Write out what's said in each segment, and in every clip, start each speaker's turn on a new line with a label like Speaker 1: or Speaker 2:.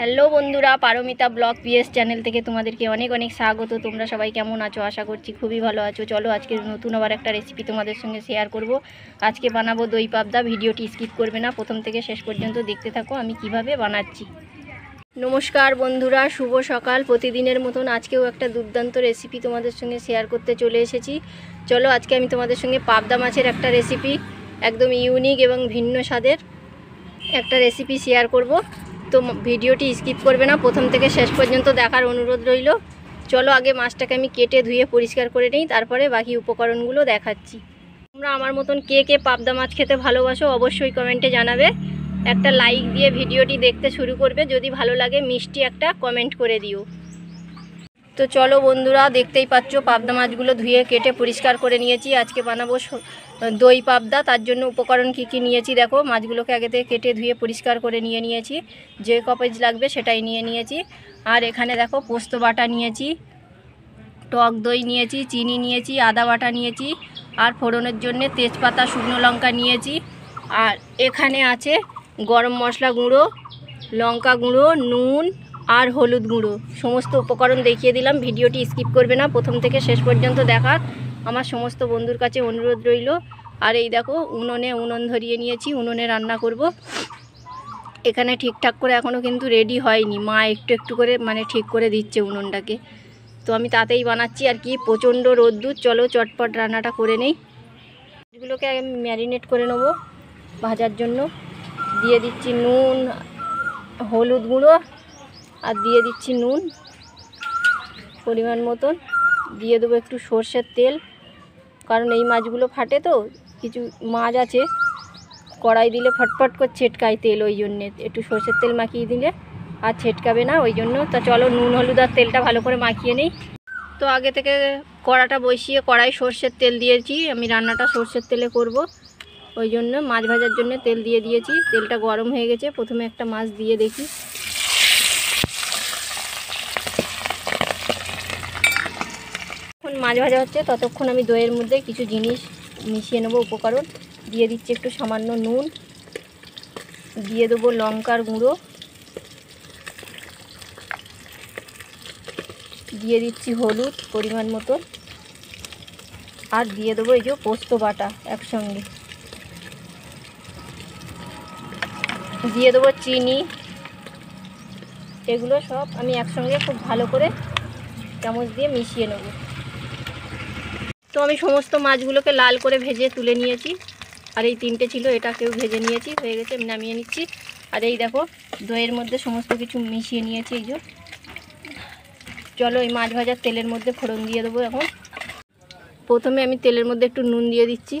Speaker 1: Hello বন্ধুরা, Paromita blog PS channel থেকে তোমাদেরকে অনেক অনেক স্বাগত। তোমরা সবাই কেমন আছো? আশা করছি খুবই ভালো আছো। চলো আজকে নতুন আবার একটা রেসিপি তোমাদের সঙ্গে শেয়ার করব। আজকে বানাবো দই পাবদা। ভিডিওটি স্কিপ করবে না, প্রথম থেকে শেষ পর্যন্ত দেখতে থাকো আমি কিভাবে বানাচ্ছি। নমস্কার বন্ধুরা, শুভ সকাল। প্রতিদিনের মতন আজকেও একটা দুর্দান্ত রেসিপি তোমাদের সঙ্গে শেয়ার করতে চলে এসেছি। চলো আজকে আমি তোমাদের সঙ্গে পাবদা মাছের একটা রেসিপি, একদম ইউনিক এবং ভিন্ন স্বাদের একটা রেসিপি শেয়ার করব। তো ভিডিওটি স্কিপ করবে না, প্রথম থেকে শেষ পর্যন্ত দেখার অনুরোধ রইল। চলো আগে মাছটাকে আমি কেটে ধুয়ে পরিষ্কার করে নিই, তারপরে বাকি উপকরণগুলো দেখাচ্ছি। তোমরা আমার মতন কে কে পাবদা মাছ খেতে ভালোবাসো অবশ্যই কমেন্টে জানাবে। একটা লাইক দিয়ে ভিডিওটি দেখতে শুরু করবে, যদি ভালো লাগে মিষ্টি একটা কমেন্ট করে দিও। তো চলো বন্ধুরা, দেখতেই পাচ্ছ পাবদা মাছগুলো ধুয়ে কেটে পরিষ্কার করে নিয়েছি। আজকে বানাবো দই পাবদা। তার জন্য উপকরণ কি কি নিয়েছি দেখো। মাছগুলোকে আগে থেকে কেটে ধুয়ে পরিষ্কার করে নিয়েছি, যে কপেজ লাগবে সেটাই নিয়েছি। আর এখানে দেখো পোস্ত বাটা নিয়েছি, টক দই নিয়েছি, চিনি নিয়েছি, আদা বাটা নিয়েছি, আর ফোড়নের জন্য তেজপাতা, শুকনো লঙ্কা নিয়েছি। আর এখানে আছে গরম মশলা গুঁড়ো, লঙ্কা গুঁড়ো, নুন আর হলুদ গুঁড়ো। সমস্ত উপকরণ দেখিয়ে দিলাম। ভিডিওটি স্কিপ করবে না, প্রথম থেকে শেষ পর্যন্ত দেখার আমার সমস্ত বন্ধুর কাছে অনুরোধ রইল। আর এই দেখো উনুন ধরিয়ে নিয়েছি, উনুনে রান্না করব। এখানে ঠিকঠাক করে এখনও কিন্তু রেডি হয়নি, মা একটু একটু করে ঠিক করে দিচ্ছে উনুনটাকে। তো আমি তাতেই বানাচ্ছি আর কি, প্রচণ্ড রোদ্দুর। চলো চটপট রান্নাটা করে নেই। এগুলোকে আমি ম্যারিনেট করে নেব ভাজার জন্য। দিয়ে দিচ্ছি নুন, হলুদ গুঁড়ো, আর দিয়ে দিচ্ছি নুন পরিমাণ মতন। দিয়ে দেবো একটু সর্ষের তেল, কারণ এই মাছগুলো ফাটে, তো কিছু মাছ আছে কড়াই দিলে ফটফট করে ছেটকায় তেল, ওই জন্যে একটু সর্ষের তেল মাখিয়ে দিলে আর ছেটকাবে না, ওই জন্য। তা চলো নুন হলুদ আর তেলটা ভালো করে মাখিয়ে নিই। তো আগে থেকে কড়াটা বসিয়ে কড়াই সর্ষের তেল দিয়েছি, আমি রান্নাটা সর্ষের তেলে করব, ওই জন্য মাছ ভাজার জন্য তেল দিয়ে দিয়েছি। তেলটা গরম হয়ে গেছে, প্রথমে একটা মাছ দিয়ে দেখি। যখন মাছ ভাজা হচ্ছে ততক্ষণ আমি দইয়ের মধ্যে কিছু জিনিস মিশিয়ে নেব, উপকরণ। দিয়ে দিচ্ছি একটু সামান্য নুন, দিয়ে দেবো লঙ্কার গুঁড়ো, দিয়ে দিচ্ছি হলুদ পরিমাণ মতো, আর দিয়ে দেবো এই যে পোস্ত বাটা একসঙ্গে, দিয়ে দেবো চিনি। এগুলো সব আমি একসঙ্গে খুব ভালো করে চামচ দিয়ে মিশিয়ে নেব। তো আমি সমস্ত মাছগুলোকে লাল করে ভেজে তুলে নিয়েছি, আর এই তিনটে ছিল এটাকেও ভেজে নিয়েছি, হয়ে গেছে, আমি নামিয়ে নিচ্ছি। আর এই দেখো দইয়ের মধ্যে সমস্ত কিছু মিশিয়ে নিয়েছি। এই যে চলো এই মাছ ভাজার তেলের মধ্যে ফোড়ন দিয়ে দেবো। এখন প্রথমে আমি তেলের মধ্যে একটু নুন দিয়ে দিচ্ছি,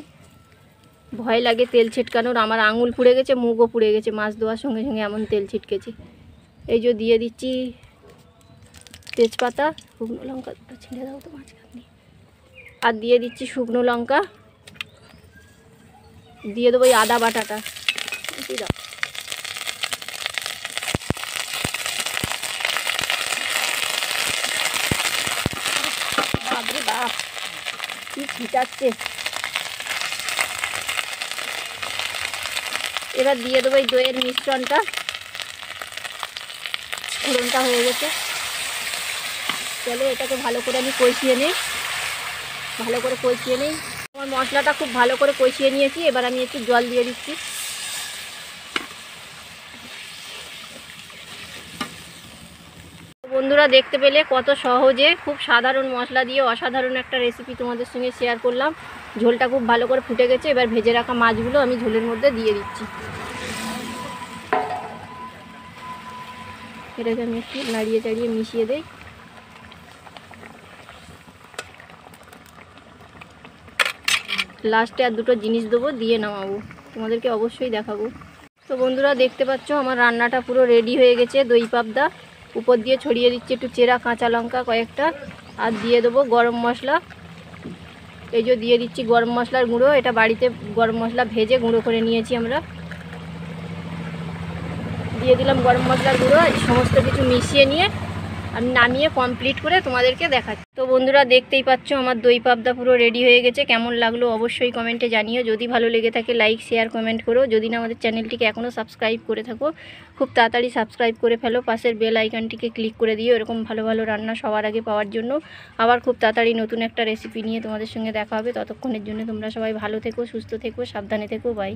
Speaker 1: ভয় লাগে তেল ছিটকানোর, আমার আঙুল পুড়ে গেছে, মুখও পুড়ে গেছে মাছ দেওয়ার সঙ্গে সঙ্গে, এমন তেল ছিটকেছে। এই যে দিয়ে দিচ্ছি তেজপাতা, শুকনো লঙ্কা ছিঁড়ে দাও তো মাঝখানে, আর দিয়ে দিচ্ছি শুকনো লঙ্কা, দিয়ে দেবো এই আদা বাটাটা, দাও। বাপরে বাপ, কি ছিটাচ্ছে। এবার দিয়ে দেবো এই দইয়ের মিশ্রণটা। ফোড়নটা হয়ে গেছে, চলো এটাকে ভালো করে আমি কষিয়ে নিই, ভালো করে কষিয়ে নিই। আমার মশলাটা খুব ভালো করে কষিয়ে নিয়েছি, এবার আমি একটু জল দিয়ে দিচ্ছি। বন্ধুরা দেখতে পেলে কত সহজে খুব সাধারণ মশলা দিয়ে অসাধারণ একটা রেসিপি তোমাদের সঙ্গে শেয়ার করলাম। ঝোলটা খুব ভালো করে ফুটে গেছে, এবার ভেজে রাখা মাছগুলো আমি ঝোলের মধ্যে দিয়ে দিচ্ছি। এটাকে আমি একটু নাড়িয়ে চাড়িয়ে মিশিয়ে দিই। লাস্টে আর দুটো জিনিস দেবো, দিয়ে নামাবো, তোমাদেরকে অবশ্যই দেখাবো। তো বন্ধুরা দেখতে পাচ্ছ আমার রান্নাটা পুরো রেডি হয়ে গেছে। দই পাবদা উপর দিয়ে ছড়িয়ে দিচ্ছি একটু চেরা কাঁচা লঙ্কা কয়েকটা, আর দিয়ে দেবো গরম মশলা। এই যে দিয়ে দিচ্ছি গরম মশলার গুঁড়ো, এটা বাড়িতে গরম মশলা ভেজে গুঁড়ো করে নিয়েছি আমরা। দিয়ে দিলাম গরম মশলার গুঁড়ো, সমস্ত কিছু মিশিয়ে নিয়ে আমি নামিয়ে কমপ্লিট করে তোমাদেরকে দেখাচ্ছি। তো বন্ধুরা দেখতেই পাচ্ছ আমার দই পাবদা পুরো রেডি হয়ে গেছে। কেমন লাগলো অবশ্যই কমেন্টে জানিও। যদি ভালো লেগে থাকে লাইক শেয়ার কমেন্ট করো। যদি না আমাদের চ্যানেলটিকে এখনও সাবস্ক্রাইব করে থাকো খুব তাড়াতাড়ি সাবস্ক্রাইব করে ফেলো, পাশের বেল আইকনটিকে ক্লিক করে দিও এরকম ভালো ভালো রান্না সবার আগে পাওয়ার জন্য। আবার খুব তাড়াতাড়ি নতুন একটা রেসিপি নিয়ে তোমাদের সঙ্গে দেখা হবে। ততক্ষণের জন্য তোমরা সবাই ভালো থেকো, সুস্থ থেকো, সাবধানে থেকো। বাই।